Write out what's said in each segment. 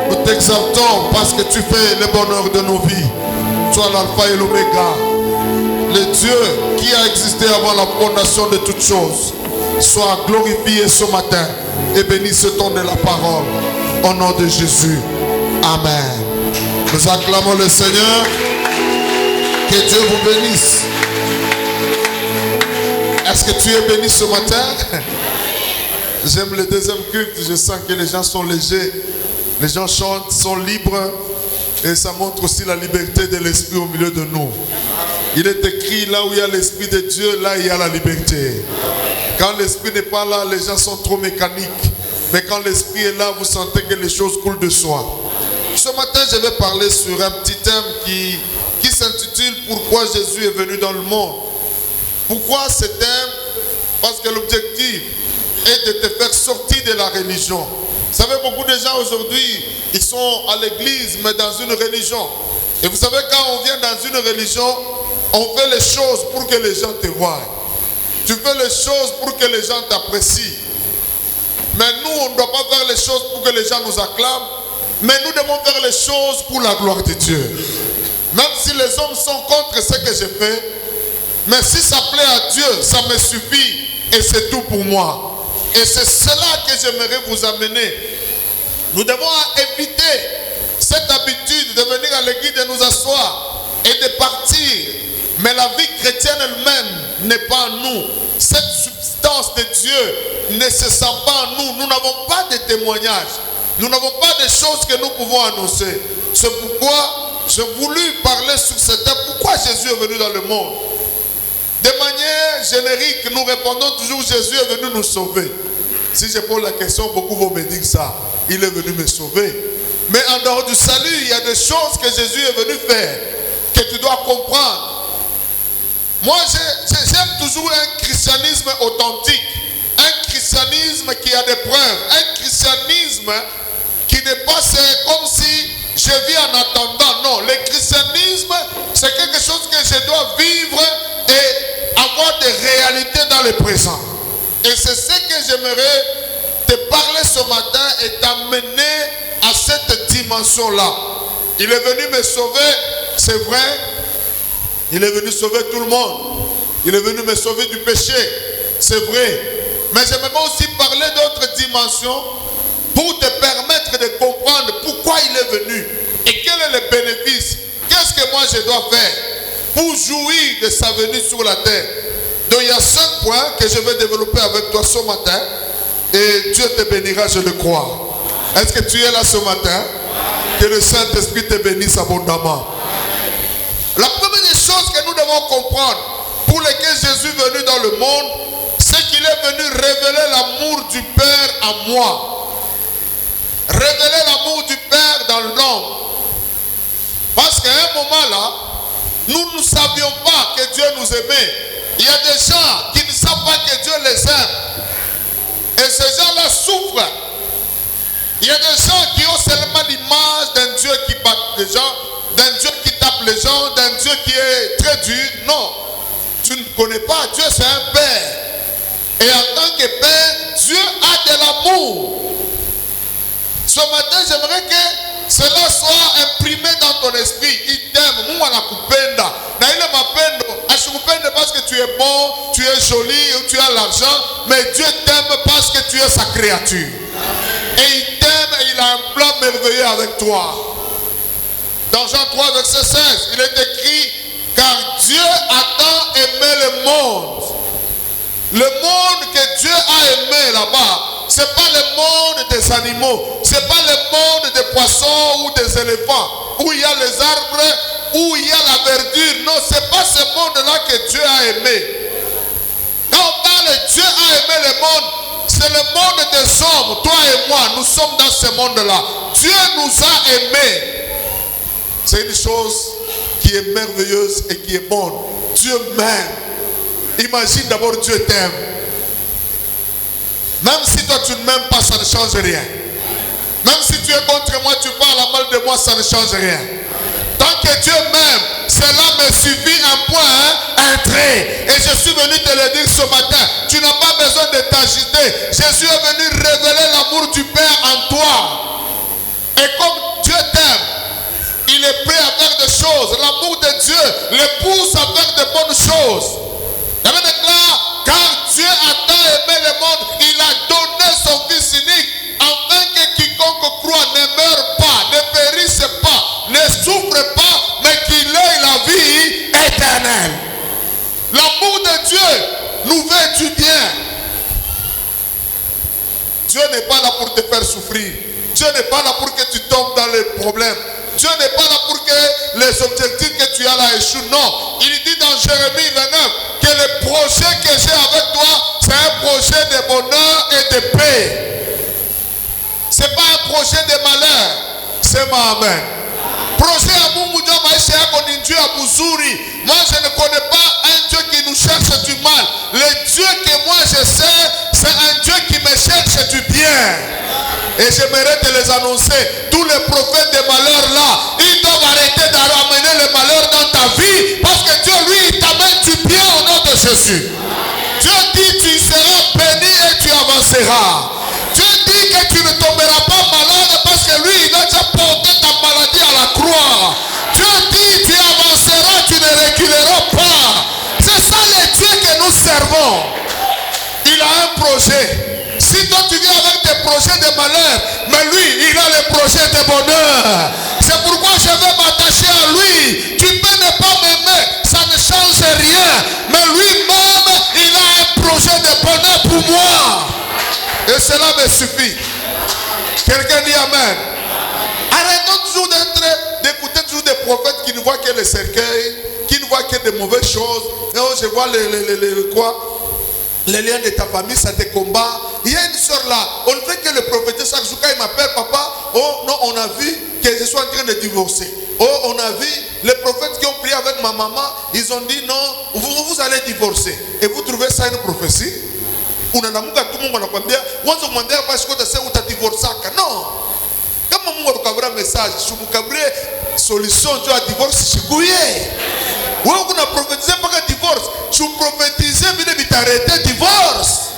Nous t'exaltons parce que tu fais le bonheur de nos vies. Toi l'alpha et l'oméga, le Dieu qui a existé avant la fondation de toutes choses. Sois glorifié ce matin et béni ce temps de la parole. Au nom de Jésus. Amen. Nous acclamons le Seigneur. Que Dieu vous bénisse. Est-ce que tu es béni ce matin? J'aime le deuxième culte, je sens que les gens sont légers, les gens chantent, sont libres et ça montre aussi la liberté de l'Esprit au milieu de nous. Il est écrit, là où il y a l'Esprit de Dieu, là il y a la liberté. Quand l'Esprit n'est pas là, les gens sont trop mécaniques. Mais quand l'Esprit est là, vous sentez que les choses coulent de soi. Ce matin, je vais parler sur un petit thème qui s'intitule « Pourquoi Jésus est venu dans le monde ?» Pourquoi ce thème? Parce que l'objectif est de te faire sortir de la religion. Vous savez, beaucoup de gens aujourd'hui, ils sont à l'église, mais dans une religion. Et vous savez, quand on vient dans une religion, on fait les choses pour que les gens te voient. Tu fais les choses pour que les gens t'apprécient. Mais nous, on ne doit pas faire les choses pour que les gens nous acclament, mais nous devons faire les choses pour la gloire de Dieu. Même si les hommes sont contre ce que je fais, mais si ça plaît à Dieu, ça me suffit et c'est tout pour moi. Et c'est cela que j'aimerais vous amener. Nous devons éviter cette habitude de venir à l'église, de nous asseoir et de partir. Mais la vie chrétienne elle-même n'est pas en nous. Cette substance de Dieu ne se sent pas en nous. Nous n'avons pas de témoignages. Nous n'avons pas de choses que nous pouvons annoncer. C'est pourquoi j'ai voulu parler sur ce thème. Pourquoi Jésus est venu dans le monde? De manière générique, nous répondons toujours Jésus est venu nous sauver. Si je pose la question, beaucoup vont me dire ça. Il est venu me sauver. Mais en dehors du salut, il y a des choses que Jésus est venu faire, que tu dois comprendre. Moi, j'aime toujours un christianisme authentique. Un christianisme qui a des preuves. Un christianisme qui n'est pas comme si je vis en attendant. Non, le christianisme, c'est quelque chose que je dois vivre et avoir des réalités dans le présent. Et c'est ce que j'aimerais te parler ce matin et t'amener à cette dimension-là. Il est venu me sauver, c'est vrai. Il est venu sauver tout le monde. Il est venu me sauver du péché, c'est vrai. Mais j'aimerais aussi parler d'autres dimensions pour te permettre de comprendre pourquoi il est venu et quel est le bénéfice. Qu'est-ce que moi je dois faire pour jouir de sa venue sur la terre? Donc il y a 5 points que je vais développer avec toi ce matin et Dieu te bénira, je le crois. Est-ce que tu es là ce matin? Que le Saint-Esprit te bénisse abondamment. La première des choses que nous devons comprendre pour lesquelles Jésus est venu dans le monde, c'est qu'il est venu révéler l'amour du Père en moi. Révéler l'amour du Père dans l'homme. Parce qu'à un moment là, nous ne savions pas que Dieu nous aimait. Il y a des gens qui ne savent pas que Dieu les aime. Et ces gens-là souffrent. Il y a des gens qui ont seulement l'image d'un Dieu qui bat les gens, d'un Dieu qui tape les gens, d'un Dieu qui est très dur. Non, tu ne connais pas. Dieu c'est un Père. Et en tant que Père, Dieu a de l'amour. Ce matin, j'aimerais que cela soit imprimé dans ton esprit. Il t'aime. Moi, la kupenda. Naïle mapendo. Ashikupende parce que tu es bon, tu es joli, ou tu as l'argent. Mais Dieu t'aime parce que tu es sa créature. Et il t'aime et il a un plan merveilleux avec toi. Dans Jean 3, verset 16, il est écrit, car Dieu a tant aimé le monde. Le monde que Dieu a aimé là-bas, ce n'est pas le monde des animaux, ce n'est pas le monde des poissons ou des éléphants, où il y a les arbres, où il y a la verdure. Non, ce n'est pas ce monde-là que Dieu a aimé. Quand on parle Dieu a aimé le monde, c'est le monde des hommes. Toi et moi, nous sommes dans ce monde-là. Dieu nous a aimés. C'est une chose qui est merveilleuse et qui est bonne. Dieu m'aime. Imagine d'abord Dieu t'aime. Même si toi tu ne m'aimes pas, ça ne change rien. Même si tu es contre moi, tu parles à mal de moi, ça ne change rien. Tant que Dieu m'aime, cela me suffit un point, un trait. Et je suis venu te le dire ce matin. Tu n'as pas besoin de t'agiter. Jésus est venu révéler l'amour du Père en toi. Et comme Dieu t'aime, il est prêt à faire des choses. L'amour de Dieu le pousse à faire de bonnes choses. La Bible déclare, car Dieu a tant aimé le monde, il a donné son Fils unique, afin que quiconque croit ne meure pas, ne périsse pas, ne souffre pas, mais qu'il ait la vie éternelle. L'amour de Dieu nous veut du bien. Dieu n'est pas là pour te faire souffrir. Dieu n'est pas là pour que tu tombes dans les problèmes. Dieu n'est pas là pour que les objectifs que tu as là échouent. Non. Il dit dans Jérémie 29 que le projet que j'ai avec toi, c'est un projet de bonheur et de paix. Ce n'est pas un projet de malheur. C'est ma amen. Projet à Mungu Dieu maisha yako ni Dieu à Buzuri. Moi je ne connais pas un Dieu qui nous cherche du mal. Le Dieu que moi je sais, c'est un Dieu qui me cherche du bien. Et j'aimerais te les annoncer. Tous les prophètes de malheur là, ils doivent arrêter d'amener le malheur dans ta vie. Parce que Dieu lui, il t'amène du bien au nom de Jésus. Dieu dit tu seras béni et tu avanceras. Dieu dit que tu ne tomberas pas malade parce que lui, il a déjà porté ta maladie à la croix. Dieu dit tu avanceras, tu ne reculeras pas. C'est ça le Dieu que nous servons. Il a un projet. Si toi tu viens avec des projets de malheur, mais lui, il a les projets de bonheur. C'est pourquoi je vais m'attacher à lui. Tu peux ne pas m'aimer, ça ne change rien. Mais lui-même, il a un projet de bonheur pour moi. Et cela me suffit. Quelqu'un dit Amen. Arrêtons toujours d'écouter toujours des prophètes qui ne voient que les cercueils, qui ne voient que des mauvaises choses. Et oh, je vois les liens de ta famille, ça te combat. Il y a une soeur là, on ne fait que le prophéter chaque jour quand il m'appelle, papa, oh non, on a vu que je suis en train de divorcer. Oh, on a vu les prophètes qui ont prié avec ma maman, ils ont dit non, vous allez divorcer. Et vous trouvez ça une prophétie? Unanamuka tout le monde anakuambia mwanzo mwambia basi kwa sasa utadivorcaka. Non. Kama Mungu akakabra message, shumukabrie solution jo divorce shikuye. Wewe kuna prophétiser pas divorce, tu prophétiser vile vitarete divorce.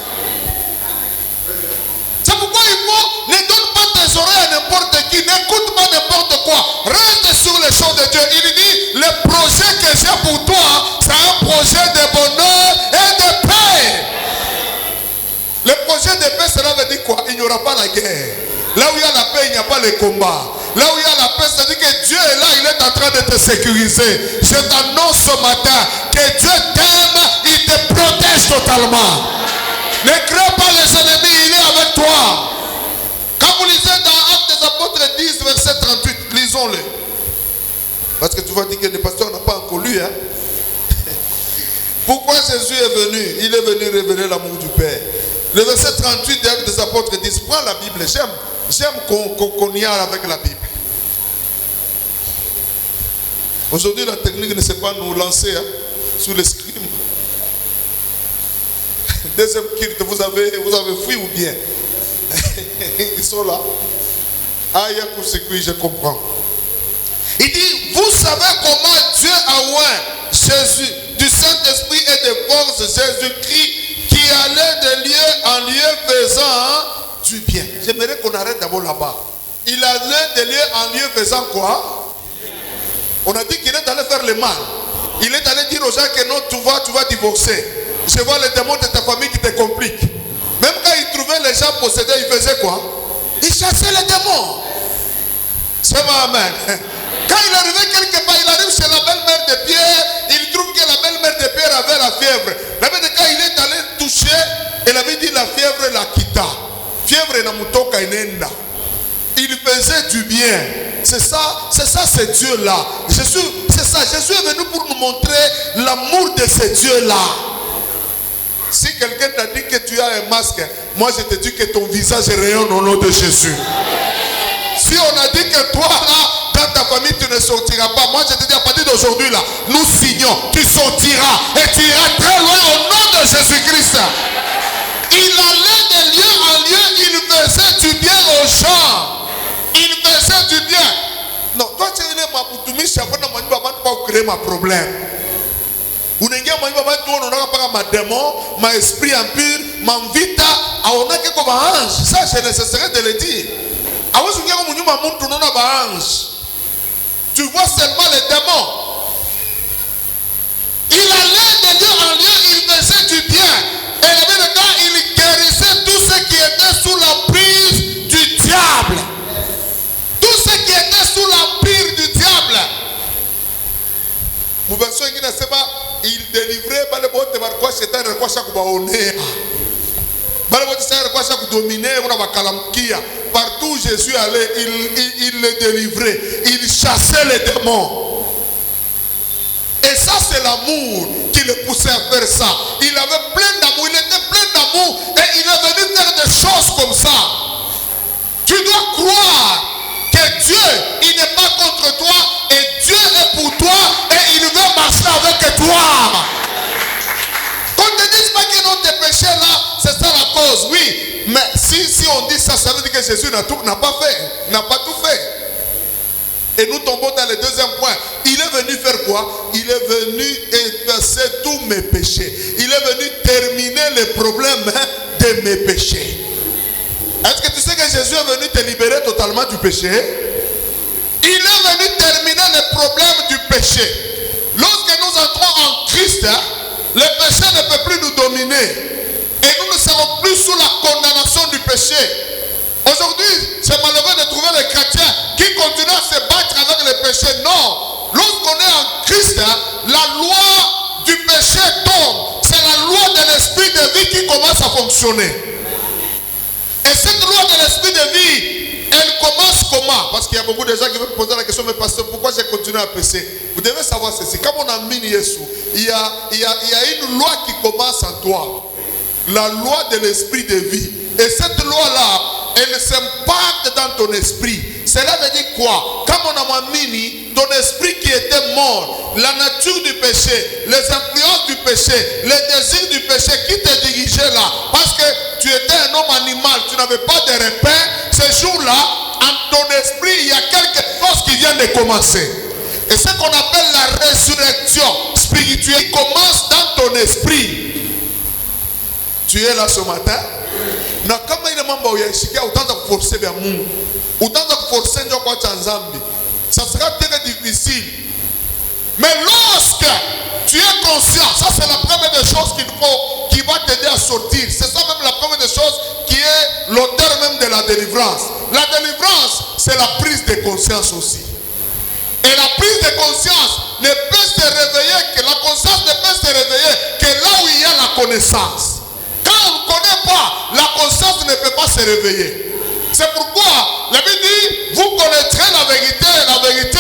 C'est pourquoi il faut ne donne pas tes oreilles à n'importe qui, n'écoute pas n'importe quoi. Reste sur les choses de Dieu. Il dit le projet que j'ai pour toi, c'est un projet de bonheur et de paix. Le projet de paix, cela veut dire quoi? Il n'y aura pas la guerre. Là où il y a la paix, il n'y a pas le combat. Là où il y a la paix, ça veut dire que Dieu est là, il est en train de te sécuriser. Je t'annonce ce matin que Dieu t'aime, il te protège totalement. Ne crains pas les ennemis, il est avec toi. Quand vous lisez dans Actes des Apôtres 10, verset 38, lisons-le. Parce que tu vas dire que le pasteur n'a pas encore lu. Hein? Pourquoi Jésus est venu? Il est venu révéler l'amour du Père. Le verset 38 des Actes des Apôtres 10, prends la Bible. J'aime qu'on y aille avec la Bible. Aujourd'hui, la technique ne sait pas nous lancer hein, sous les scrimes. Deuxième culte, vous avez fui ou bien? Ils sont là. Ah, il y a pour ce que je comprends. Il dit, vous savez comment Dieu a oint Jésus du Saint-Esprit et de force, Jésus-Christ, qui allait de lieu en lieu faisant du bien. J'aimerais qu'on arrête d'abord là-bas. Il allait de lieu en lieu faisant quoi? On a dit qu'il est allé faire le mal. Il est allé dire aux gens que non, tu vas divorcer. Je vois les démons de ta famille qui te compliquent. Même quand il trouvait les gens possédés, il faisait quoi? Il chassait les démons. C'est ma amen. Quand il arrivait quelque part, il arrive chez la belle-mère de Pierre, il trouve que la belle-mère de Pierre avait la fièvre. La belle de quand il est allé toucher, elle avait dit la fièvre la quitta. Fièvre na mutoka inenda. Il faisait du bien. C'est ça, c'est Dieu-là. Jésus, c'est ça. Jésus est venu pour nous montrer l'amour de ce Dieu-là. Si quelqu'un t'a dit que tu as un masque, moi je te dis que ton visage rayonne au nom de Jésus. Si on a dit que toi là, dans ta famille tu ne sortiras pas, moi je te dis à partir d'aujourd'hui là, nous signons, tu sortiras et tu iras très loin au nom de Jésus-Christ. Il allait de lieu en lieu, il faisait du bien aux gens. il faisait du bien. Non, toi tu es ma boutumisha pour pas créer ma problème. Vous n'avez pas ma démon, ma esprit impur, ma vita, on a quelque ange. Ça c'est nécessaire de le dire. Tu vois seulement les démons. Il allait de lieu en lieu, il faisait du bien. Et la Bible dit, il guérissait tous ceux qui étaient sous l'emprise du diable. Tous ceux qui étaient sous l'empire du diable. Il délivrait partout où Jésus allait, il les délivrait. Il chassait les démons. Et ça, c'est l'amour qui le poussait à faire ça. Il avait plein d'amour, il était plein d'amour et il est venu faire des choses comme ça. Tu dois croire que Dieu, il n'est pas contre toi et Dieu est pour toi et il veut marcher avec toi. Qu'on ne te dise pas que non, tes péchés là, c'est ça la cause. Oui, mais si on dit ça, ça veut dire que Jésus n'a pas tout fait. Et nous tombons dans le deuxième point. Il est venu faire quoi? Il est venu effacer tous mes péchés. Il est venu terminer les problèmes de mes péchés. Est-ce que tu sais que Jésus est venu te libérer totalement du péché? Il est venu terminer les problèmes du péché. Lorsque nous entrons en Christ, le péché ne peut plus nous dominer. Et nous ne serons plus sous la condamnation du péché. Aujourd'hui, c'est malheureux de trouver les chrétiens qui continuent à se battre avec le péché. Non. Lorsqu'on est en Christ, la loi du péché tombe. C'est la loi de l'esprit de vie qui commence à fonctionner. Et cette loi de l'esprit de vie, elle commence comment? Parce qu'il y a beaucoup de gens qui veulent poser la question, mais pasteur, pourquoi j'ai continué à pécher? Vous devez savoir ceci. Comme on a mis Jésus, il y a une loi qui commence en toi. La loi de l'esprit de vie. Et cette loi-là, elle s'impacte dans ton esprit. Cela veut dire quoi? Comme on a mis ton esprit qui était mort, la nature du péché, les influences du péché, les désirs du péché qui te dirigeaient là. Parce que tu étais un homme animal, tu n'avais pas de repère. Ce jour-là, en ton esprit, il y a quelque chose qui vient de commencer. Et ce qu'on appelle la résurrection spirituelle commence dans ton esprit. Tu es là ce matin? Na kama ile mambo uyashikia utaanza kuforcer vya Mungu. Utaanza kuforcer ndio kwa Tanzambi. Ça sera très difficile. Mais lorsque tu es conscient, ça c'est la première des choses qui va t'aider à sortir. C'est ça même la première des choses qui est l'auteur même de la délivrance. La délivrance, c'est la prise de conscience aussi. Et la prise de conscience ne peut se réveiller que la conscience ne peut se réveiller que là où il y a la connaissance. Quand on ne connaît pas, la conscience ne peut pas se réveiller. C'est pourquoi la Bible dit, vous connaîtrez la vérité et la vérité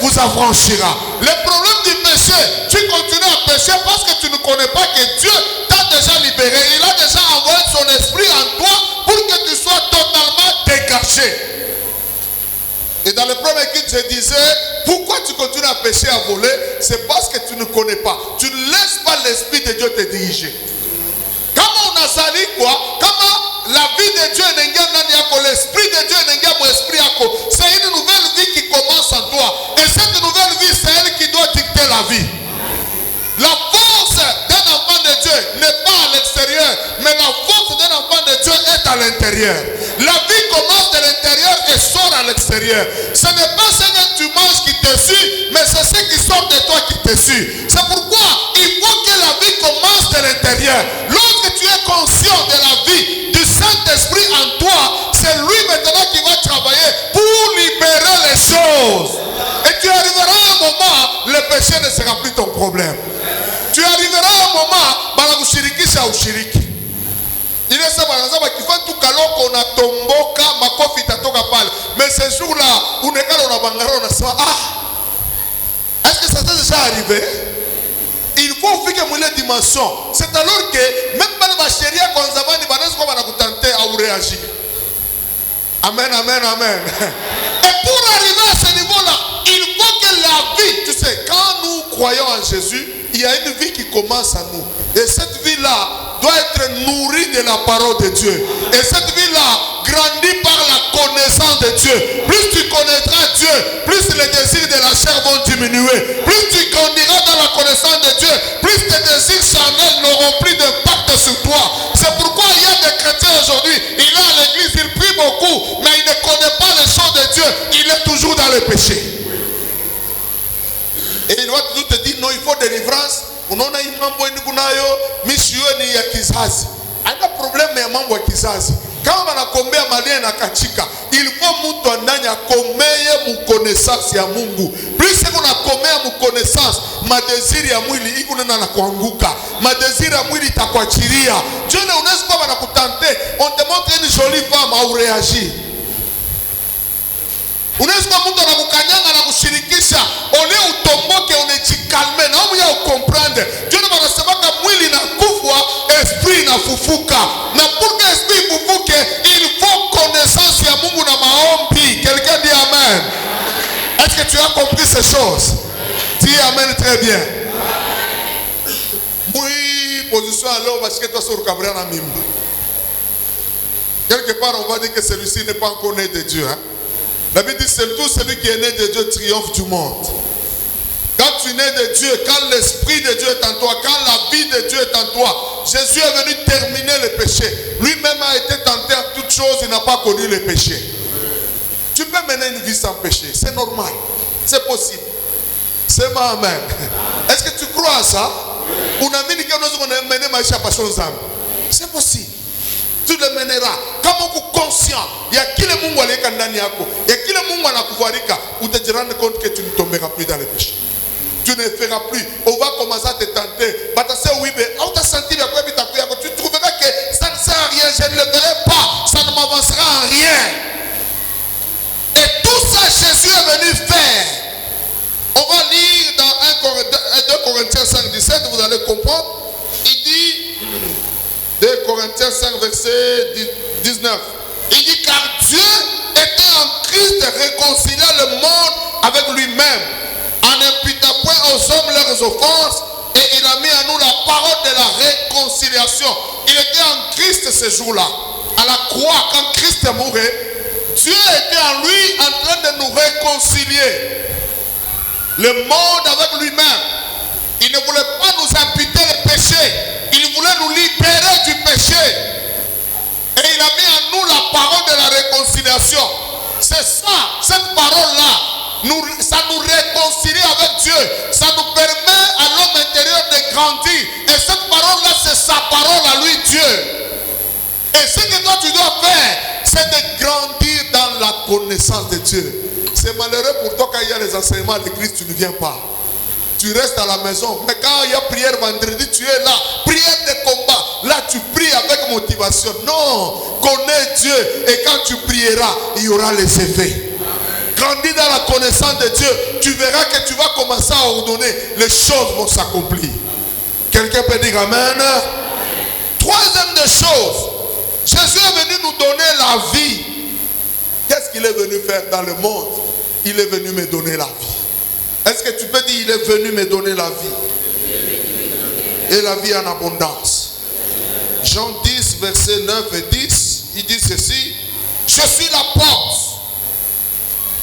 vous affranchira. Le problème du péché, tu continues à pécher parce que tu ne connais pas que Dieu t'a déjà libéré. Il a déjà envoyé son esprit en toi pour que tu sois totalement dégagé. Et dans le premier culte, je disais, pourquoi tu continues à pécher, à voler? C'est parce que tu ne connais pas. Tu ne laisses pas l'esprit de Dieu te diriger. Comment on a sali quoi? Comment la vie de Dieu n'est pas l'esprit de Dieu n'est pas mon esprit. C'est une nouvelle vie qui commence en toi. Et cette nouvelle vie, c'est elle qui doit dicter la vie. La force d'un enfant de Dieu n'est pas à l'extérieur, mais la force d'un enfant de Dieu est à l'intérieur. La vie commence de l'intérieur et sort à l'extérieur. Ce n'est pas ce que tu manges qui te suit, mais c'est ce qui sort de toi qui te suit. C'est pourquoi il faut que la vie commence de l'intérieur. Lorsque tu es conscient de la vie du Saint-Esprit en toi, c'est lui maintenant qui va travailler pour libérer les choses. Et tu arriveras à un moment, le péché ne sera plus ton problème. Tu arriveras à un moment, banakushirikisha ushiriki. Il est ça, par exemple, qui fait tout kaloko na tomboka, makofi tatoka pale. Mais ce jour-là, on est calme, on a bangaro, on a ça. Ah, est-ce que ça t'est déjà arrivé? Il faut faire que les dimensions. C'est alors que même dans la chérie, quand on a dit, on va tenter à réagir. Amen, amen, amen. Et pour arriver à ce niveau-là, il faut que la vie, tu sais, quand nous croyons en Jésus, il y a une vie qui commence à nous. Et cette vie-là doit être nourrie de la parole de Dieu. Et cette vie-là, grandis par la connaissance de Dieu. Plus tu connaîtras Dieu, plus les désirs de la chair vont diminuer. Plus tu grandiras dans la connaissance de Dieu, plus tes désirs charnels n'auront plus d'impact sur toi. C'est pourquoi il y a des chrétiens aujourd'hui, il est à l'église, il prie beaucoup, mais il ne connaît pas les choses de Dieu. Il est toujours dans le péché. Et il va toujours te dire, non, il faut délivrance. Unaona hii mambo kunayo misioni ya kizazi. Haina problème ya mambo ya kizazi. Kama wanakombea malia na kachika, ilikuwa mtu andani akomeye mkonesasi ya Mungu. Plus unakomea mkonesasi, madesiri ya mwili iko nena na kuanguka. Madesiri ya mwili itakuachilia. Jone unaweza kuwa wanakutante, on te montre une jolie femme au réagir. Unaweza kuwa mtu anakukanyanga na kushirikisha, ole utomboke unejikalme na umu ya ukomprende. Jone wanasemaka mwili na kufwa, esprit na fufuka. Na pour que esprit fufuke, il faut connaissance ya Mungu na maombi. Quelqu'un dit amen. Est-ce que tu as compris ces choses? Dis amen très bien. Oui, position alors parce que toi sur Cabra na mimba. Quelque part on va dire que celui-ci n'est pas encore né de Dieu, hein? La Bible dit c'est tout celui qui est né de Dieu triomphe du monde. Quand tu es né de Dieu, quand l'esprit de Dieu est en toi, quand la vie de Dieu est en toi, Jésus est venu terminer le péché. Lui-même a été tenté à toutes choses, il n'a pas connu le péché. Tu peux mener une vie sans péché, c'est normal, c'est possible. C'est ma amen. Est-ce que tu crois à ça? C'est possible. Tu le mèneras. Kama uko conscient ya kile Mungu aliweka ndani yako, ya kile Mungu anakubarika, te rendre compte que tu ne tomberas plus dans le péché. Tu ne feras plus. On va commencer à te tenter. Oui, mais tu trouveras que ça ne sert à rien. Je ne le verrai pas. Ça ne m'avancera en rien. Et tout ça, Jésus est venu faire. On va lire dans 2 Corinthiens 5, 17, vous allez comprendre. Il dit, 2 Corinthiens 5, verset 19. Il dit, car Dieu était en Christ réconciliant le monde avec lui-même, en n'imputant point aux hommes leurs offenses, et il a mis à nous la parole de la réconciliation. Il était en Christ ce jour-là. À la croix, quand Christ est mort, Dieu était en lui en train de nous réconcilier. Le monde avec lui-même. Il ne voulait pas nous imputer le péché. Il voulait nous libérer du péché. Et il a mis en nous la parole de la réconciliation. C'est ça, cette parole-là, ça nous réconcilie avec Dieu. Ça nous permet à l'homme intérieur de grandir. Et cette parole-là, c'est sa parole à lui, Dieu. Et ce que toi tu dois faire, c'est de grandir dans la connaissance de Dieu. C'est malheureux pour toi quand il y a les enseignements de Christ, tu ne viens pas. Tu restes à la maison. Mais quand il y a prière vendredi, tu es là. Prière de combat. Là, tu pries avec motivation. Non, connais Dieu. Et quand tu prieras, il y aura les effets. Grandis dans la connaissance de Dieu. Tu verras que tu vas commencer à ordonner. Les choses vont s'accomplir. Quelqu'un peut dire amen. Troisième des choses. Jésus est venu nous donner la vie. Qu'est-ce qu'il est venu faire dans le monde? Il est venu me donner la vie. Est-ce que tu peux dire, il est venu me donner la vie? Et la vie en abondance. Jean 10, versets 9 et 10, il dit ceci. Je suis la porte.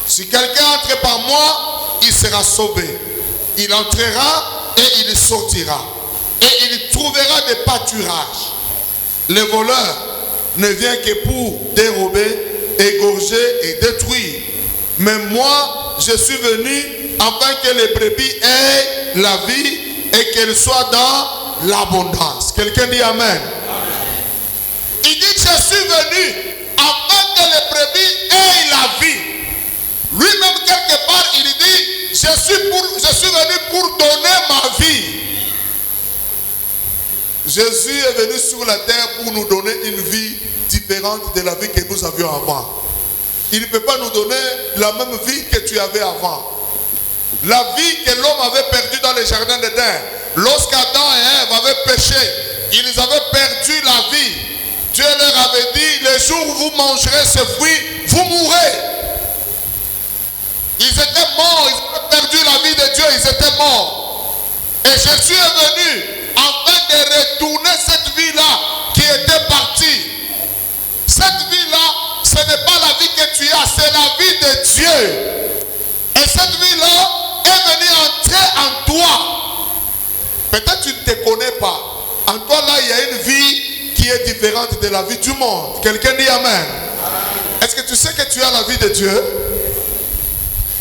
Si quelqu'un entre par moi, il sera sauvé. Il entrera et il sortira. Et il trouvera des pâturages. Le voleur ne vient que pour dérober, égorger et détruire. Mais moi, je suis venu afin que les brebis aient la vie et qu'elles soient dans l'abondance. Quelqu'un dit amen. Amen. Il dit, je suis venu afin que les brebis aient la vie. Lui-même, quelque part, il dit, je suis venu pour donner ma vie. Jésus est venu sur la terre pour nous donner une vie différente de la vie que nous avions avant. Il ne peut pas nous donner la même vie que tu avais avant. La vie que l'homme avait perdue dans le jardin d'Éden. Lorsqu'Adam et Ève avaient péché, ils avaient perdu la vie. Dieu leur avait dit, le jour où vous mangerez ce fruit, vous mourrez. Ils étaient morts, ils avaient perdu la vie de Dieu, ils étaient morts. Et Jésus est venu afin de retourner cette vie-là qui était partie. Cette vie-là, ce n'est pas la vie que tu as, c'est la vie de Dieu. Et cette vie-là est venue entrer en toi. Peut-être tu ne te connais pas. En toi, là, il y a une vie qui est différente de la vie du monde. Quelqu'un dit Amen. Est-ce que tu sais que tu as la vie de Dieu?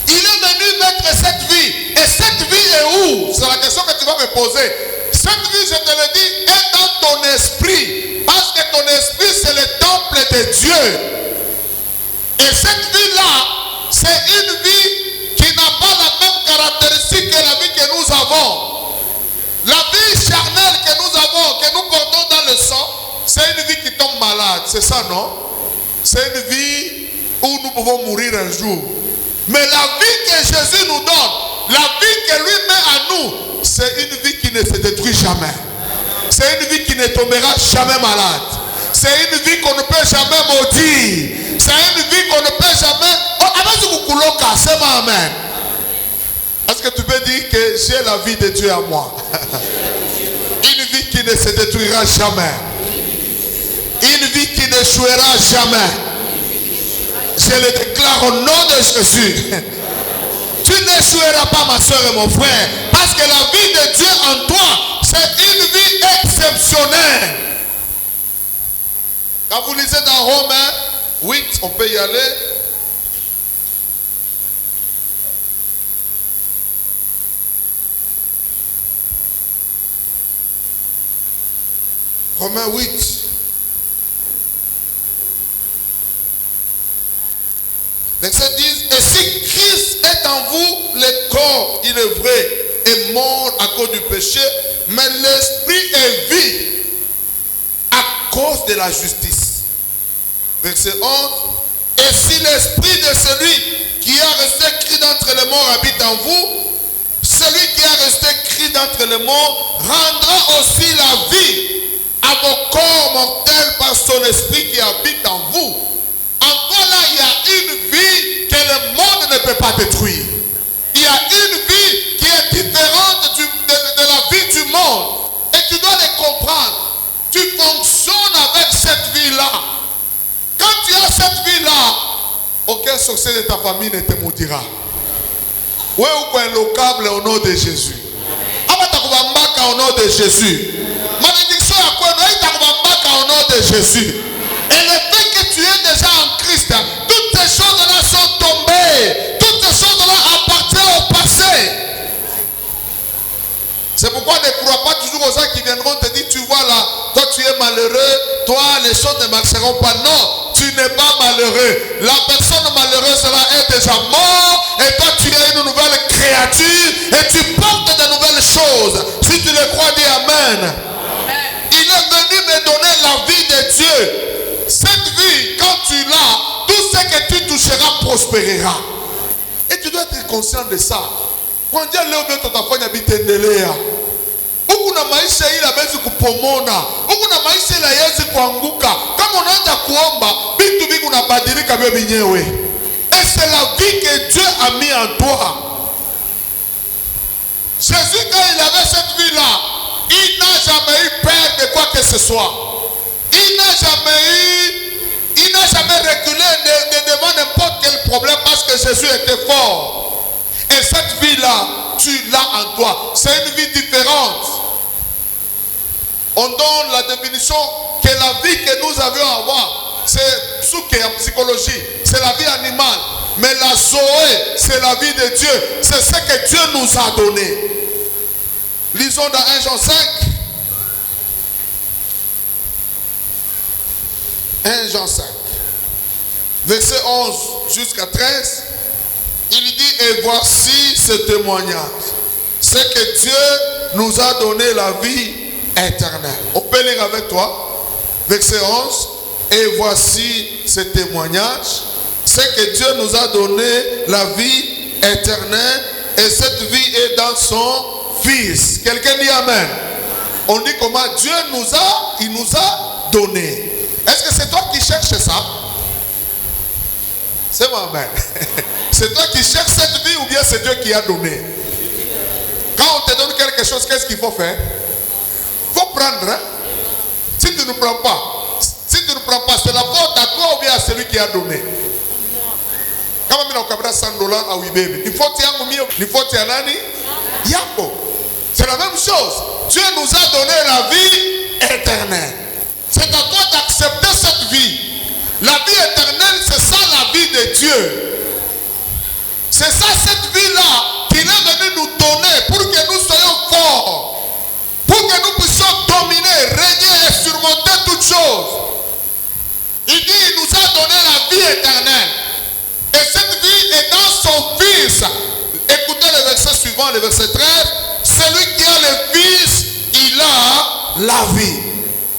Il est venu mettre cette vie. Et cette vie est où? C'est la question que tu vas me poser. Cette vie, je te le dis, est dans ton esprit. Parce que ton esprit, c'est le temple de Dieu. Et cette vie-là, c'est une vie qui n'a pas la même caractéristique que la vie que nous avons. La vie charnelle que nous avons, que nous portons dans le sang, c'est une vie qui tombe malade. C'est ça, non? C'est une vie où nous pouvons mourir un jour. Mais la vie que Jésus nous donne, la vie que lui met à nous, c'est une vie qui ne se détruit jamais. C'est une vie qui ne tombera jamais malade. C'est une vie qu'on ne peut jamais maudire. C'est une vie qu'on ne peut jamais... Amen. Est-ce que tu peux dire que j'ai la vie de Dieu à moi? Une vie qui ne se détruira jamais. Une vie qui n'échouera jamais. Je le déclare au nom de Jésus. Tu n'échoueras pas, ma soeur et mon frère. Parce que la vie de Dieu en toi, c'est une vie exceptionnelle. Quand vous lisez dans Romains 8, on peut y aller. Romains 8. Verset 10. Et si Christ est en vous, le corps, il est vrai, est mort à cause du péché, mais l'esprit est vie à cause de la justice. Verset 11. Et si l'esprit de celui qui a resté écrit d'entre les morts habite en vous, celui qui a resté écrit d'entre les morts rendra aussi la vie à vos corps mortels par son esprit qui habite en vous. En toi là, il y a une vie que le monde ne peut pas détruire. Il y a une vie qui est différente de la vie du monde. Et tu dois le comprendre. Tu fonctionnes avec cette vie-là. Quand tu as cette vie-là, aucun sorcier de ta famille ne te maudira. Oui, ou inlocable au nom de Jésus. Au nom de Jésus. Malédiction à quoi au nom de Jésus. Et le fait que tu es déjà en Christ, toutes ces choses-là sont tombées. Toutes ces choses-là appartiennent au passé. C'est pourquoi ne crois pas toujours aux gens qui viendront te dire, tu vois là, toi tu es malheureux, toi les choses ne marcheront pas. Non, tu n'es pas malheureux. La personne malheureuse là est déjà morte et toi tu es une nouvelle créature et tu portes de nouvelles choses. Si tu le crois, dis Amen. Il est venu me donner la vie de Dieu. Cette vie, quand tu l'as, tout ce que tu toucheras prospérera. Et tu dois être conscient de ça. Quand Dieu leo bien tutafanya bitendelea. Huku na maisha hii hawezi kupomona. Huku na maisha hii hawezi kuanguka. Kama unaanza kuomba, vitu vingi unabadilika wewe mwenyewe. Et c'est la vie que Dieu a mis en toi. Jésus, quand il avait cette vie-là, il n'a jamais eu peur de quoi que ce soit. Il n'a jamais reculé devant n'importe quel problème parce que Jésus était fort. Et cette vie-là, tu l'as en toi. C'est une vie différente. On donne la définition que la vie que nous avions à avoir, c'est ce qui est en psychologie, c'est la vie animale. Mais la Zoé, c'est la vie de Dieu. C'est ce que Dieu nous a donné. Lisons dans 1 Jean 5. 1 Jean 5. Verset 11 jusqu'à 13. Il dit, et voici ce témoignage. C'est que Dieu nous a donné la vie éternelle. On peut lire avec toi. Verset 11. Et voici ce témoignage. C'est que Dieu nous a donné la vie éternelle. Et cette vie est dans son Fils. Quelqu'un dit Amen. On dit comment Dieu il nous a donné. Est-ce que c'est toi qui cherches ça? C'est moi, Amen. C'est toi qui cherches cette vie ou bien c'est Dieu qui a donné? Quand on te donne quelque chose, qu'est-ce qu'il faut faire? Il faut prendre. Hein? Si tu ne prends pas, si tu ne prends pas, c'est la faute à toi ou bien à celui qui a donné. Kama mimi nakukabidhi $100 au ibebe, ni faute yangu mimi, ni faute ya nani? Yako. C'est la même chose. Dieu nous a donné la vie éternelle. C'est à toi d'accepter cette vie. La vie éternelle, c'est ça la vie de Dieu. C'est ça cette vie-là qu'il est venu nous donner pour que nous soyons forts. Pour que nous puissions dominer, régner et surmonter toutes choses. Il dit, il nous a donné la vie éternelle. Et cette vie est dans son Fils. Écoutez le verset suivant, le verset 13. Celui qui a le Fils, il a la vie.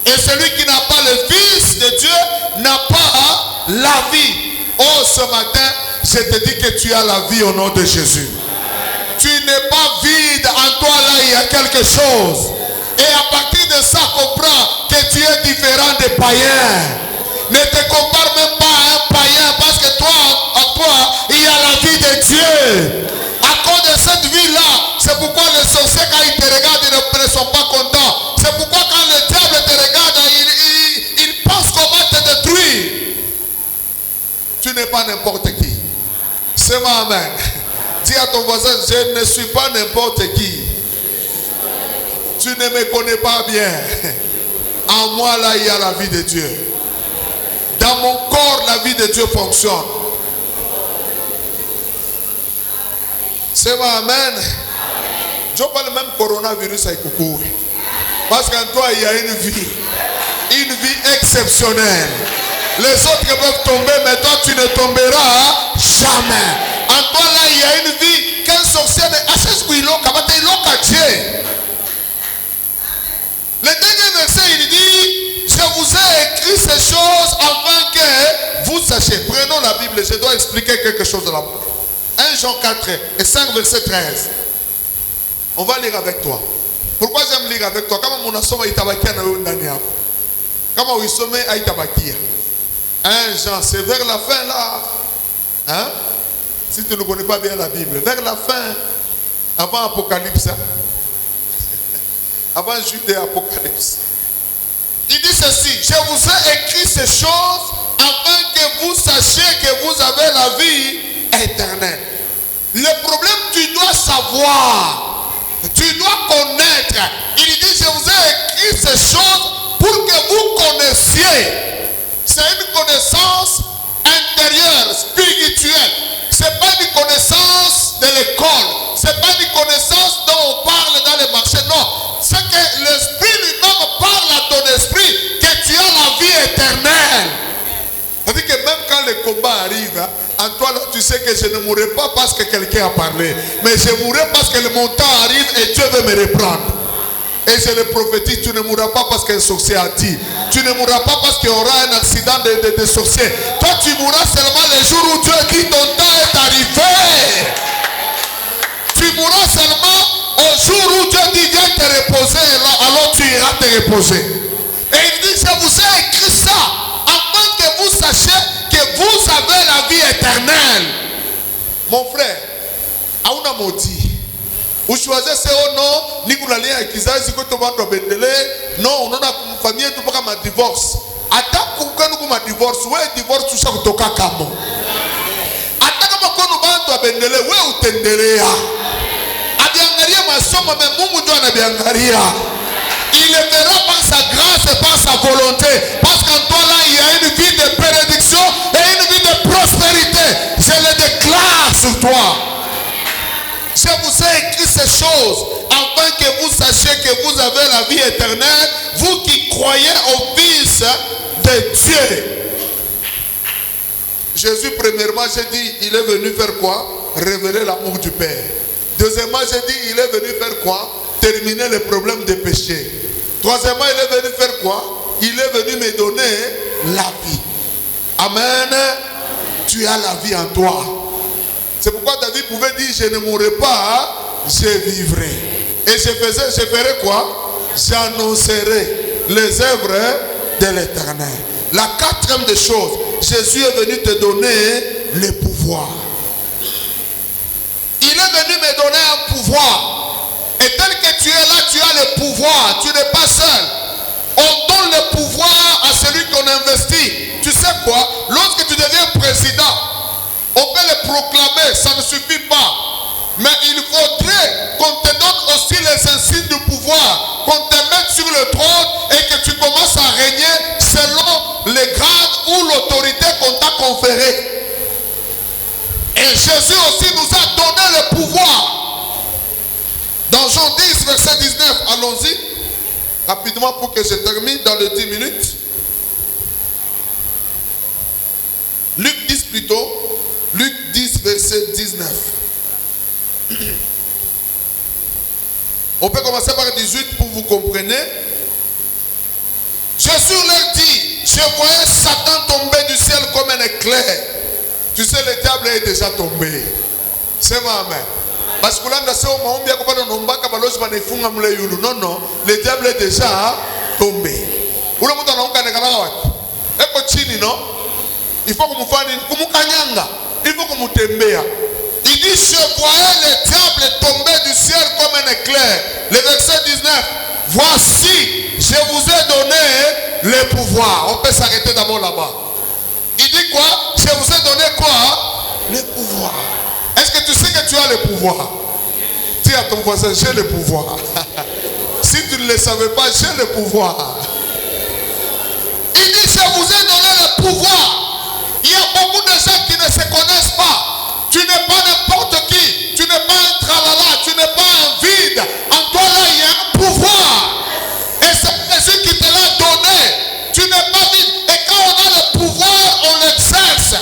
Et celui qui n'a pas le Fils de Dieu n'a pas la vie. Oh, ce matin, je te dis que tu as la vie au nom de Jésus. Tu n'es pas vide. En toi, là, il y a quelque chose. Et à partir de ça, comprends que tu es différent des païens. Ne te compare même pas à un païen, parce que toi, en toi, il y a la vie de Dieu. À cause de cette vie-là, c'est pourquoi les sorciers, quand ils te regardent, ils ne sont pas contents. C'est pourquoi quand le diable te regarde, il pense comment te détruire. Tu n'es pas n'importe qui. C'est moi, amen. Dis à ton voisin, je ne suis pas n'importe qui. Tu ne me connais pas bien. En moi, là, il y a la vie de Dieu. Dans mon corps, la vie de Dieu fonctionne. C'est moi, amen. Je parle même coronavirus avec coucou. Parce qu'en toi, il y a une vie exceptionnelle. Les autres peuvent tomber, mais toi, tu ne tomberas jamais. En toi, là, il y a une vie qu'un sorcier ne achète qu'il a caché. Le dernier verset, il dit, je vous ai écrit ces choses afin que vous sachiez. Prenons la Bible, je dois expliquer quelque chose de la Bible. 1 Jean 4 et 5 verset 13. On va lire avec toi. Pourquoi j'aime lire avec toi? Comme on a somme itabakia na ndani. Comme on somme itabakia. 1 Jean, c'est vers la fin là. Hein? Si tu ne connais pas bien la Bible, vers la fin, avant Apocalypse. Avant Jude et Apocalypse. Il dit ceci, je vous ai écrit ces choses afin que vous sachiez que vous avez la vie éternelle. Le problème, tu dois savoir, tu dois connaître. Il dit, je vous ai écrit ces choses pour que vous connaissiez. C'est une connaissance intérieure, spirituelle. Ce n'est pas une connaissance de l'école. Ce n'est pas une connaissance dont on parle dans les marchés. Non. C'est que l'esprit lui-même parle à ton esprit que tu as la vie éternelle. C'est-à-dire que même quand le combat arrive, en toi là, tu sais que je ne mourrai pas parce que quelqu'un a parlé. Mais je mourrai parce que le montant arrive et Dieu veut me reprendre. Et je le prophétise, tu ne mourras pas parce qu'un sorcier a dit. Tu ne mourras pas parce qu'il y aura un accident de sorcier. Toi, tu mourras seulement le jour où Dieu dit ton temps est arrivé. Tu mourras seulement au jour où Dieu dit viens te reposer. Alors tu iras te reposer. Et il dit, je vous ai écrit ça afin que vous sachiez que vous avez la vie éternelle. Mon frère, auna maudit. Vous choisissez au nom, ni vous l'allez à kizazi que tu vas te bendele. Non, on a une famille tout pas comme un divorce. Attaque quand nous comme divorce, ouais divorce tout ça que toka kamo. Attaque comme quand nous va te bendele, ouais ou tendele ya. Abiangaria masomo mais Mungu ndio anabiangaria. Il le fera par sa grâce et par sa volonté. Parce qu'en toi là, il y a une vie de bénédiction et une vie de prospérité. Je le déclare sur toi. Je vous ai écrit ces choses afin que vous sachiez que vous avez la vie éternelle, vous qui croyez au Fils de Dieu. Jésus, premièrement, j'ai dit, il est venu faire quoi? Révéler l'amour du Père. Deuxièmement, j'ai dit, il est venu faire quoi? Terminer le problème des péchés. Troisièmement, il est venu faire quoi? Il est venu me donner la vie. Amen. Tu as la vie en toi. C'est pourquoi David pouvait dire, je ne mourrai pas, je vivrai. Et je ferai quoi? J'annoncerai les œuvres de l'Éternel. La quatrième des choses, Jésus est venu te donner le pouvoir. Il est venu me donner un pouvoir. Et tel que tu es là, tu as le pouvoir. Tu n'es pas seul. On donne le pouvoir à celui qu'on investit. Tu sais quoi? Lorsque tu deviens président, on peut le proclamer, ça ne suffit pas. Mais il faudrait qu'on te donne aussi les insignes du pouvoir, qu'on te mette sur le trône et que tu commences à régner selon les grades ou l'autorité qu'on t'a conférée. Et Jésus aussi nous a donné le pouvoir. Dans Jean 10, verset 19, allons-y, rapidement pour que je termine dans les 10 minutes. Luc 10 plutôt, Luc 10, verset 19. On peut commencer par 18 pour vous compreniez. Jésus leur dit, je voyais Satan tomber du ciel comme un éclair. Tu sais, le diable est déjà tombé. C'est ma main. Parce que là, non, non, le diable est déjà tombé. Il faut que vous fassiez il faut que vous tembea. Il dit, je voyais le diable tomber du ciel comme un éclair. Le verset 19, voici, je vous ai donné le pouvoir. On peut s'arrêter d'abord là-bas. Il dit quoi? Je vous ai donné quoi? Le pouvoir. Est-ce que tu sais que tu as le pouvoir? Dis à ton voisin, j'ai le pouvoir. Si tu ne le savais pas, j'ai le pouvoir. Il dit, je vous ai donné le pouvoir. Il y a beaucoup de gens qui ne se connaissent pas. Tu n'es pas n'importe qui. Tu n'es pas un tralala. Tu n'es pas un vide. En toi là, il y a un pouvoir. Et c'est Jésus qui te l'a donné. Tu n'es pas vide. Et quand on a le pouvoir, on l'exerce.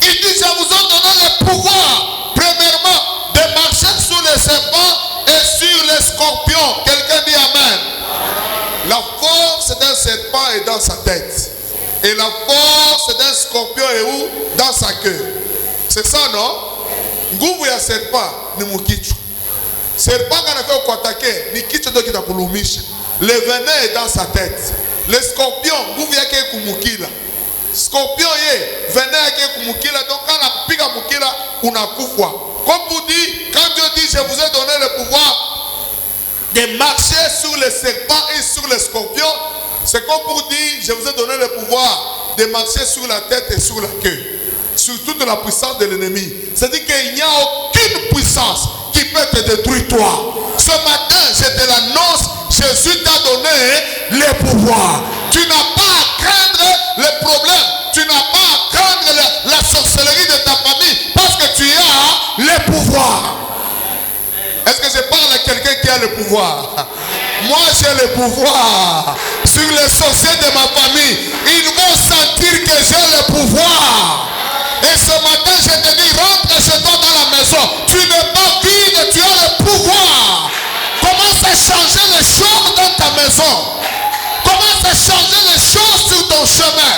Il dit, je vous ai donné le pouvoir. Premièrement, de marcher sur les serpents et sur les scorpions. Quelqu'un dit amen. La force d'un serpent est dans sa tête. Et la force d'un scorpion est où? Dans sa queue. C'est ça, non? Nguvu ya serpent ni mukichwa. Serpent quand on fait attaquer, ni kichwa ndio kitakulumisha. Le venin est dans sa tête. Le scorpion, nguvu yake kumukila. Scorpion ye, venin yake kumukila. Donc quand on pique mukila, unakufa. Comme vous dites, quand Dieu dit, je vous ai donné le pouvoir de marcher sur les serpents et sur les scorpions, c'est comme pour dire, je vous ai donné le pouvoir de marcher sur la tête et sur la queue. Sur toute la puissance de l'ennemi. C'est-à-dire qu'il n'y a aucune puissance qui peut te détruire toi. Ce matin, je te l'annonce, Jésus t'a donné le pouvoir. Tu n'as pas à craindre les problèmes. Tu n'as pas à craindre la sorcellerie de ta famille parce que tu as le pouvoir. Est-ce que je parle à quelqu'un qui a le pouvoir? Moi, j'ai le pouvoir. Sur les sorciers de ma famille, ils vont sentir que j'ai le pouvoir. Et ce matin, je te dis, rentre chez toi dans la maison. Tu n'es pas vide, tu as le pouvoir. Commence à changer les choses dans ta maison. Commence à changer les choses sur ton chemin.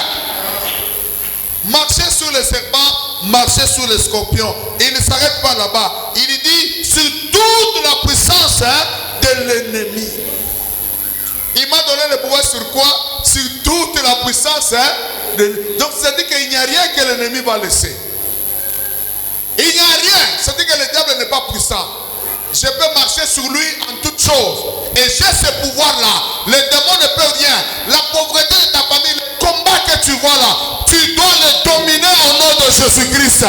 Marcher sur les serpents, marcher sur les scorpions. Et il ne s'arrête pas là-bas. Il dit, sur toute la puissance de l'ennemi. Il m'a donné le pouvoir sur quoi? Sur toute la puissance. Donc c'est-à-dire qu'il n'y a rien que l'ennemi va laisser. Il n'y a rien. C'est-à-dire que le diable n'est pas puissant. Je peux marcher sur lui en toutes choses. Et j'ai ce pouvoir-là. Le démon ne peut rien. La pauvreté de ta famille, le combat que tu vois là, tu dois le dominer au nom de Jésus-Christ.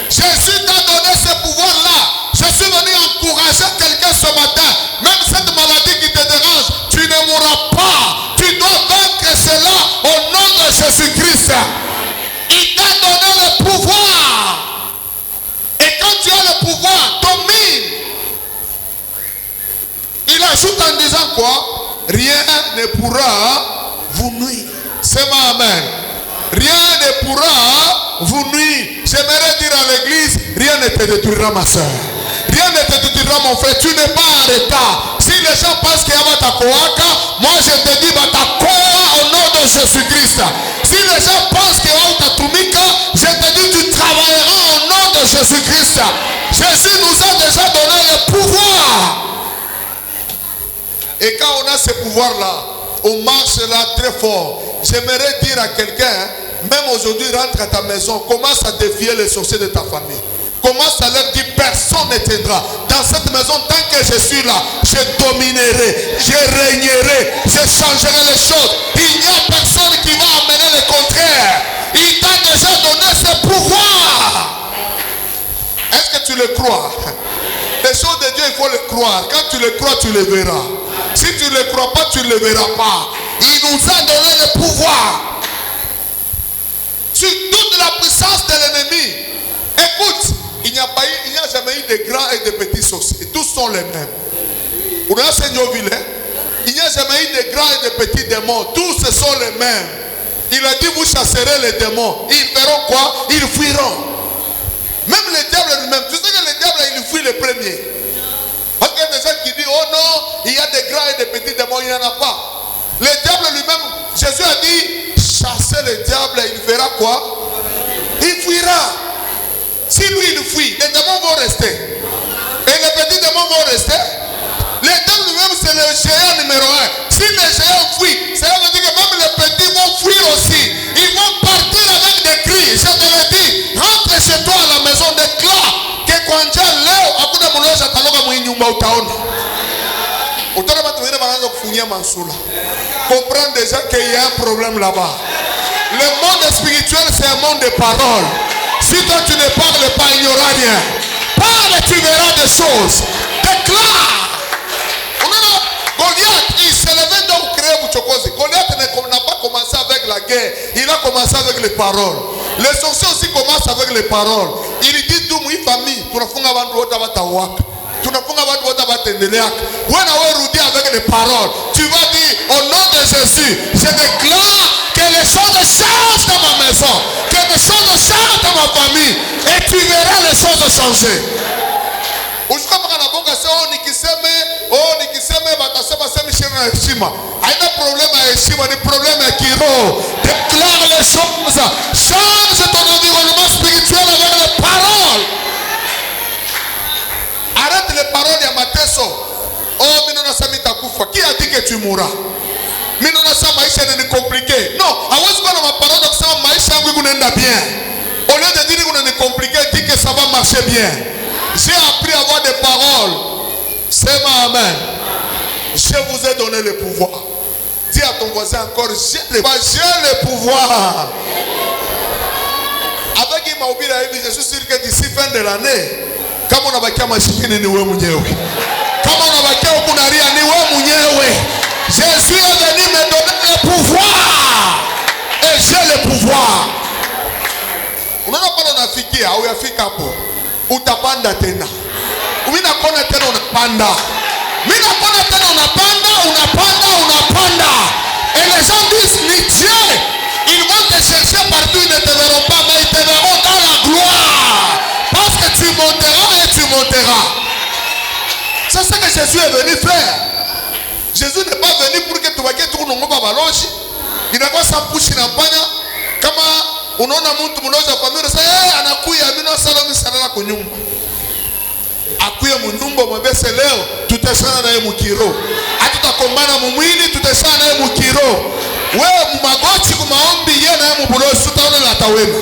Jésus t'a donné ce pouvoir-là. Je suis venu encourager quelqu'un ce matin. Même cette maladie qui te dérange, tu ne mourras pas. Tu dois vaincre cela au nom de Jésus-Christ. Il t'a donné le pouvoir. Et quand tu as le pouvoir, domine. Il ajoute en disant quoi? Rien ne pourra vous nuire. C'est ma amen. Rien ne pourra vous nuire. J'aimerais dire à l'église, rien ne te détruira ma soeur. Rien ne te détruira mon frère. Tu n'es pas en retard. Si les gens pensent qu'il y a Batakoaka, moi je te dis Batakoa au nom de Jésus-Christ. Si les gens pensent qu'il y a Batatumika, je te dis tu travailleras au nom de Jésus-Christ. Jésus nous a déjà donné le pouvoir. Et quand on a ce pouvoir-là, on marche là très fort. J'aimerais dire à quelqu'un, même aujourd'hui, rentre à ta maison, commence à défier les sorciers de ta famille. Commence à leur dire, personne ne t'aidera. Dans cette maison, tant que je suis là, je dominerai, je régnerai, je changerai les choses. Il n'y a personne qui va amener le contraire. Il t'a déjà donné ce pouvoir. Est-ce que tu le crois? Les choses de Dieu, il faut le croire. Quand tu le crois, tu le verras. Si tu ne le crois pas, tu ne le verras pas. Il nous a donné le pouvoir sur toute la puissance de l'ennemi. Écoute, il n'y a jamais eu de grands et de petits sorciers. Tous sont les mêmes. Pour un Seigneur vilain, il n'y a jamais eu de grands et de petits démons. Tous ce sont les mêmes. Il a dit, vous chasserez les démons. Ils feront quoi? Ils fuiront. Même le diable lui-même. Tu sais que le diable, il fuit le premier. Parce qu'il y a des gens qui disent, oh non, il y a des grands et des petits démons. Il n'y en a pas. Le diable lui-même, Jésus a dit, chassez le diable, il fera quoi? Il fuira. Si lui il fuit, les démons vont rester. Et les petits démons vont rester. Le diable lui-même, c'est le géant numéro 1. Si les géants fuient, ça veut dire que même les petits vont fuir aussi. Ils vont partir avec des cris. Je te le dis, rentre chez toi à la maison, déclare que quand tu as l'eau, à coup de mon loge, tu as mouinyumba utaona. Utaona batu wengine wanaanza kufunyia mansula. Comprends déjà qu'il y a un problème là-bas. Le monde spirituel, c'est un monde de paroles. Si toi tu ne parles pas, il n'y aura rien. Parle et tu verras des choses. Déclare. Goliath, il s'est levé donc créer Bouchokozi. Goliath n'a pas commencé avec la guerre. Il a commencé avec les paroles. Les sorciers aussi commencent avec les paroles. Il dit tout mon famille. Tunafunga bantu wote batawaka. Tunafunga bantu wote batendeleaka. When on rudi avec les paroles, tu vas dire au nom de Jésus, je déclare que les choses changent dans ma maison, que les choses changent dans ma famille, et tu verras les choses changer. Nikiseme batasema sema shina na heshima. Haina problème ya heshima, ni problème ya kiroho. Déclare les choses. Change ton environnement spirituel avec les paroles. Arrête les paroles ya mateso. Oh, mimi naona sasa nitakufa. Qui a dit que tu mourras? Mimi naona sasa maisha ni compliqué. Non, hawezi kuwa na maparole kusema maisha yangu kunaenda bien. Au lieu de dire que c'est compliqué, dis que ça va marcher bien. J'ai appris à avoir des paroles. C'est ma amen. Je vous ai donné le pouvoir. Dis à ton voisin encore, j'ai le pouvoir. Avec Imaobila, je suis sûr que d'ici fin de l'année, comme on a vaqué à ma chimine, ni we mwenyewe. Comme on a vaqué au Kunaria, ni we mwenyewe. Jésus est venu me donner le pouvoir. Et j'ai le pouvoir. Unaona pale unafikia au yafika hapo utapanda tena. Mimi nakuona tena unapanda. Mimi nakuona tena unapanda. Et les gens disent ni Dieu. Ils vont te chercher partout, ils ne te verront pas, mais ils te verront dans la gloire. Parce que tu monteras et tu monteras. C'est ce que Jésus est venu faire. Jésus n'est pas venu pour que tu vas tout le monde baloji. Il n'a pas s'empoucher dans panya. Kama unaona mtu mmoja familia sasa anakuya mimi na salamu sana kwa nyumba. Akuye munyumba mwambese leo tutashana naye mukiro. Hatutakombana mumwili tutashana naye mukiro. Wewe magoti kwa maombi yeye naye mubulozi tutaona la tawema.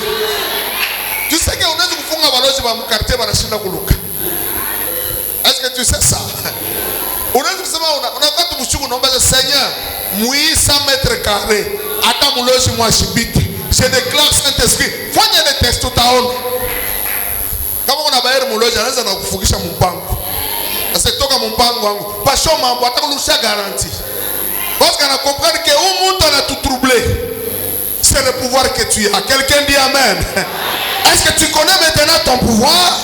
Tu sais que unaweza kufunga balozi ba mkartie banashinda kuluka. Est-ce que tu sais ça? Unaweza kusema unakata mshuku naomba Seigneur muisa mètres carrés hata mulozi mwashibiti. Je déclare Saint-Esprit. Fanya le test utaona. Kama kuna bayeri muloja anaweza na kufugisha mpango. Asitoka mpango wangu. Pasho mambo atakulusha garantie. Parce qu'on a compris que au monde on a tout troublé. C'est le pouvoir que tu as. Quelqu'un dit amen. Est-ce que tu connais maintenant ton pouvoir?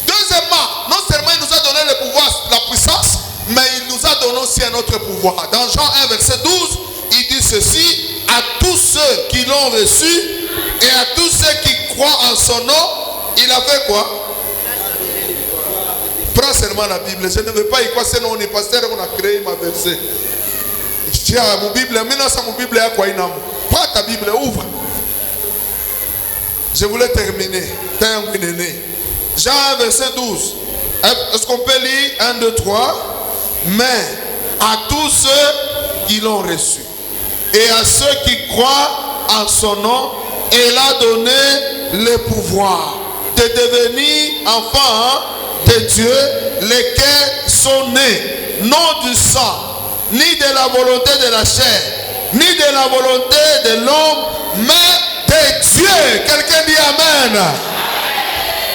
Deuxièmement, non seulement il nous a donné le pouvoir, la puissance, mais il nous a donné aussi un autre pouvoir. Dans Jean 1 verset 12, il dit ceci: à tous ceux qui l'ont reçu et à tous ceux qui croient en son nom, il a fait quoi? Prends seulement la Bible. Je ne veux pas y croire, c'est non, on est pasteur, on a créé ma verset. Tiens, mon Bible, maintenant ça mon Bible est quoi? Pas ta Bible, ouvre. Je voulais terminer. Jean 1 verset 12. Est-ce qu'on peut lire 1, 2, 3? Mais à tous ceux qui l'ont reçu et à ceux qui croient en son nom, il a donné le pouvoir de devenir enfants de Dieu, lesquels sont nés, non du sang, ni de la volonté de la chair, ni de la volonté de l'homme, mais de Dieu. Quelqu'un dit Amen.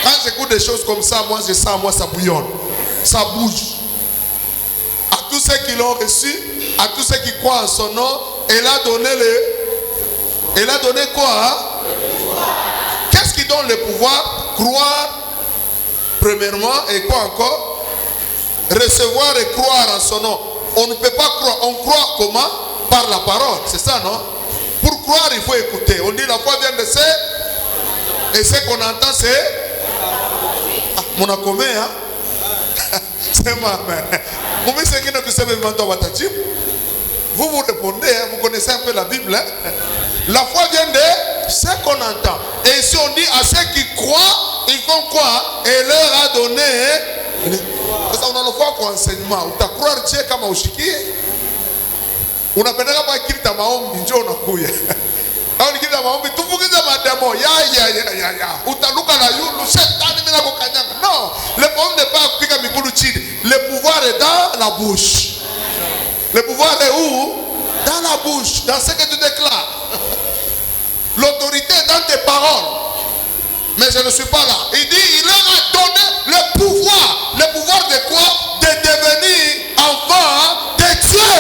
Quand j'écoute des choses comme ça, moi je sens, moi ça bouillonne, ça bouge. À tous ceux qui l'ont reçu, à tous ceux qui croient en son nom, elle a donné quoi, hein? Qu'est-ce qui donne le pouvoir? Croire, premièrement, et quoi encore? Recevoir et croire en son nom. On ne peut pas croire. On croit comment? Par la parole. C'est ça, non? Pour croire, il faut écouter. On dit la foi vient de ce. Et ce qu'on entend, c'est. Ah, mon acomé, hein? C'est ma mère. Vous vous répondez, hein? Vous connaissez un peu la Bible, hein? La foi vient de ce qu'on entend. Et ici on dit à ceux qui croient, ils font quoi? Et leur a donné. Sasa unalofaa kwa enseignement, utakuwa Dieu kama ushikie. Unapendeka pa kirita maombi njoo unakuya. Au nikita maombi tufukize mademo ya. Utaluka na yulu shetani bila kukanyanga. Non, le problème n'est pas kupiga miguu chini. Le pouvoir est dans la bouche. Le pouvoir est où? Dans la bouche, dans ce que tu déclares. L'autorité est dans tes paroles. Mais je ne suis pas là. Il dit, il leur a donné le pouvoir. Le pouvoir de quoi? De devenir enfant de Dieu.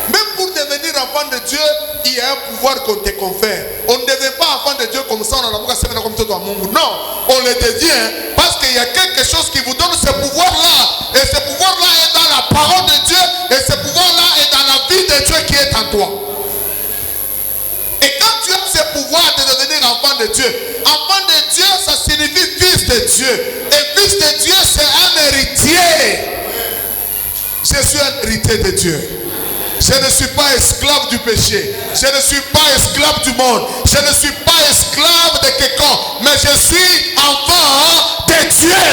Même pour devenir enfant de Dieu, il y a un pouvoir qu'on te confère. On ne devient pas enfant de Dieu comme ça, on a la comme tout le monde. Non, on le devient parce qu'il y a quelque chose qui vous donne ce pouvoir-là. Et ce pouvoir-là est dans la parole de Dieu. Et ce pouvoir-là est dans la vie de Dieu qui est en toi. Et quand tu as ce pouvoir de devenir enfant de Dieu, enfant de Dieu, ça signifie fils de Dieu. Et fils de Dieu, c'est un héritier. Je suis un héritier de Dieu. Je ne suis pas esclave du péché. Je ne suis pas esclave du monde. Je ne suis pas esclave de quelqu'un. Mais je suis enfant de Dieu.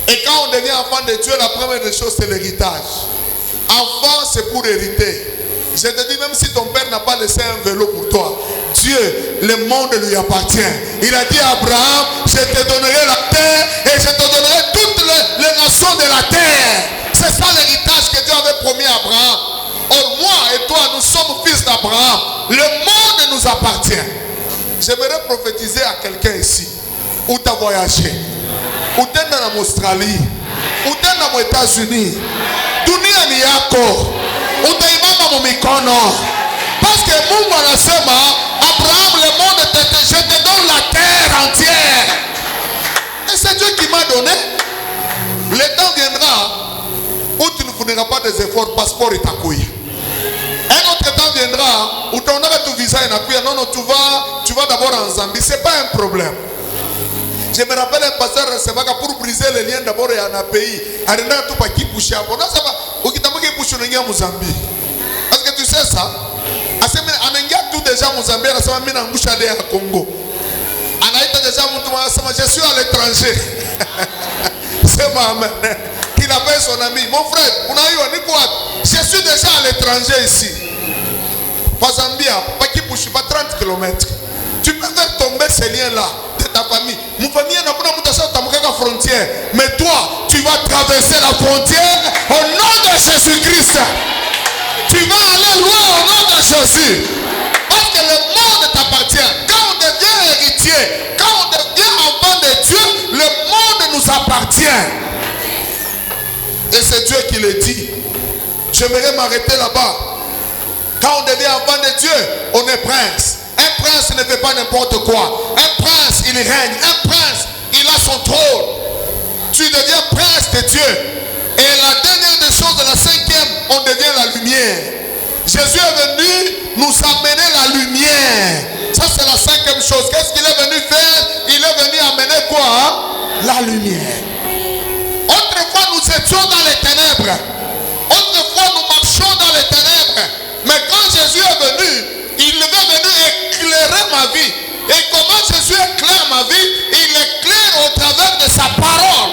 Et quand on devient enfant de Dieu, la première des choses, c'est l'héritage. Enfant, c'est pour hériter. Je te dis, même si ton père n'a pas laissé un vélo pour toi, Dieu, le monde lui appartient. Il a dit à Abraham, je te donnerai la terre et je te donnerai toutes les nations de la terre. C'est ça l'héritage que Dieu avait promis à Abraham. Or, moi et toi, nous sommes fils d'Abraham. Le monde nous appartient. J'aimerais prophétiser à quelqu'un ici. Où tu as voyagé? Où tu es en Australie? Où tu es aux États-Unis? Dunia ni yako. Utaimama mumikono. Parce que Mungu anasema, Abraham, le monde, je te donne la terre entière. Et c'est Dieu qui m'a donné. Le temps viendra où tu ne fourniras pas des efforts, passeport et ta couille. Un autre temps viendra où tu auras ton visa et ta couille. Non, non, tu vas d'abord en Zambie. Ce n'est pas un problème. Je me rappelle un pasteur pour briser les liens d'abord et en un pays. Arena tout pas qui pousse à bon. Ça va. Au qui t'amène qui pousse au Mozambique. Est-ce que tu sais ça? En India tout déjà Mozambique, ça va mener en bouche à Congo. En Haïti déjà je suis à l'étranger. C'est ma mère. Il appelle son ami. Mon frère, je suis déjà à l'étranger ici. Pas Zambia, pas qui pousse, pas 30 km. Tu peux faire tomber ces liens-là de ta famille. Mon famille n'a pas de frontière. Mais toi, tu vas traverser la frontière au nom de Jésus-Christ. Tu vas aller loin au nom de Jésus. Parce que le monde t'appartient. Quand on devient héritier, quand on devient enfant de Dieu, le monde nous appartient. Et c'est Dieu qui le dit. J'aimerais m'arrêter là-bas. Quand on devient enfant de Dieu, on est prince. Un prince ne fait pas n'importe quoi. Un prince, il règne. Un prince, il a son trône. Tu deviens prince de Dieu. Et la dernière des choses, la cinquième, on devient la lumière. Jésus est venu nous amener la lumière. Ça, c'est la cinquième chose. Qu'est-ce qu'il est venu faire? Il est venu amener quoi? La lumière. Autrefois, nous étions dans les ténèbres. Autrefois, nous marchions dans les ténèbres. Mais quand Jésus est venu, il est venu éclairer ma vie. Et comment Jésus éclaire ma vie? Il éclaire au travers de sa parole.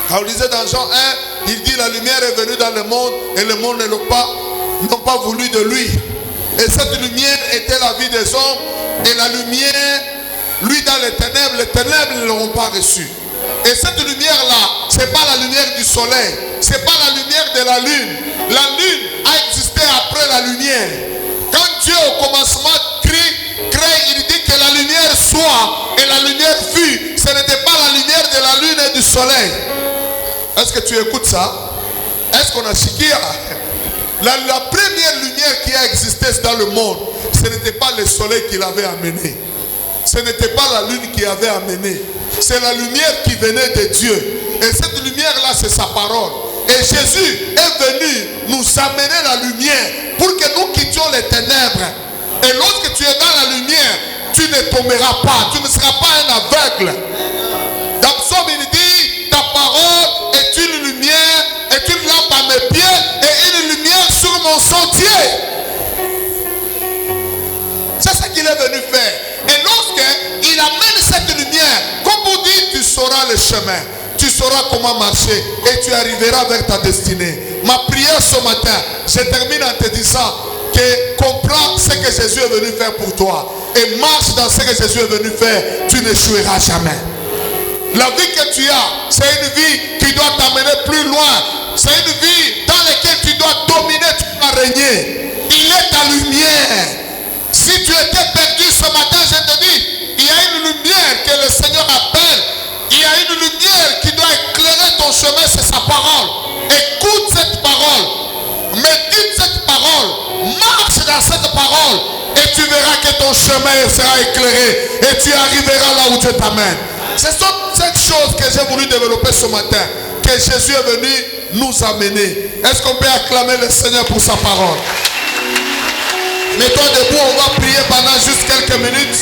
Quand on lisait dans Jean 1, il dit la lumière est venue dans le monde et le monde n'ont pas voulu de lui. Et cette lumière était la vie des hommes. Et la lumière, lui dans les ténèbres ne l'ont pas reçu. Et cette lumière-là, ce n'est pas la lumière du soleil. Ce n'est pas la lumière de la lune. La lune a existé après la lumière. Quand Dieu au commencement crée, il dit que la lumière soit et la lumière fut. Ce n'était pas la lumière de la lune et du soleil. Est-ce que tu écoutes ça? Est-ce qu'on a chiquia? La première lumière qui a existé dans le monde, ce n'était pas le soleil qui l'avait amené. Ce n'était pas la lune qui avait amené. C'est la lumière qui venait de Dieu. Et cette lumière-là, c'est sa parole. Et Jésus est venu nous amener la lumière pour que nous quittions les ténèbres. Et lorsque tu es dans la lumière, tu ne tomberas pas. Tu ne seras pas un aveugle. Dans Psaume, il dit, ta parole est une lumière, est une lampe à mes pieds et une lumière sur mon sentier. C'est ce qu'il est venu faire. Et lorsqu'il amène cette lumière, comme vous dites, tu sauras le chemin. Tu sauras comment marcher et tu arriveras vers ta destinée. Ma prière ce matin, je termine en te disant que comprends ce que Jésus est venu faire pour toi. Et marche dans ce que Jésus est venu faire. Tu n'échoueras jamais. La vie que tu as, c'est une vie qui doit t'amener plus loin. C'est une vie dans laquelle tu dois dominer, tu dois régner. Il est ta lumière. Si tu étais perdu ce matin, je te dis, il y a une lumière que le Seigneur appelle. Il y a une lumière qui doit éclairer ton chemin, c'est sa parole. Écoute cette parole. Médite cette parole. Marche dans cette parole. Et tu verras que ton chemin sera éclairé. Et tu arriveras là où Dieu t'amène. Ce sont cette chose que j'ai voulu développer ce matin. Que Jésus est venu nous amener. Est-ce qu'on peut acclamer le Seigneur pour sa parole? Mets-toi debout, on va prier pendant juste quelques minutes.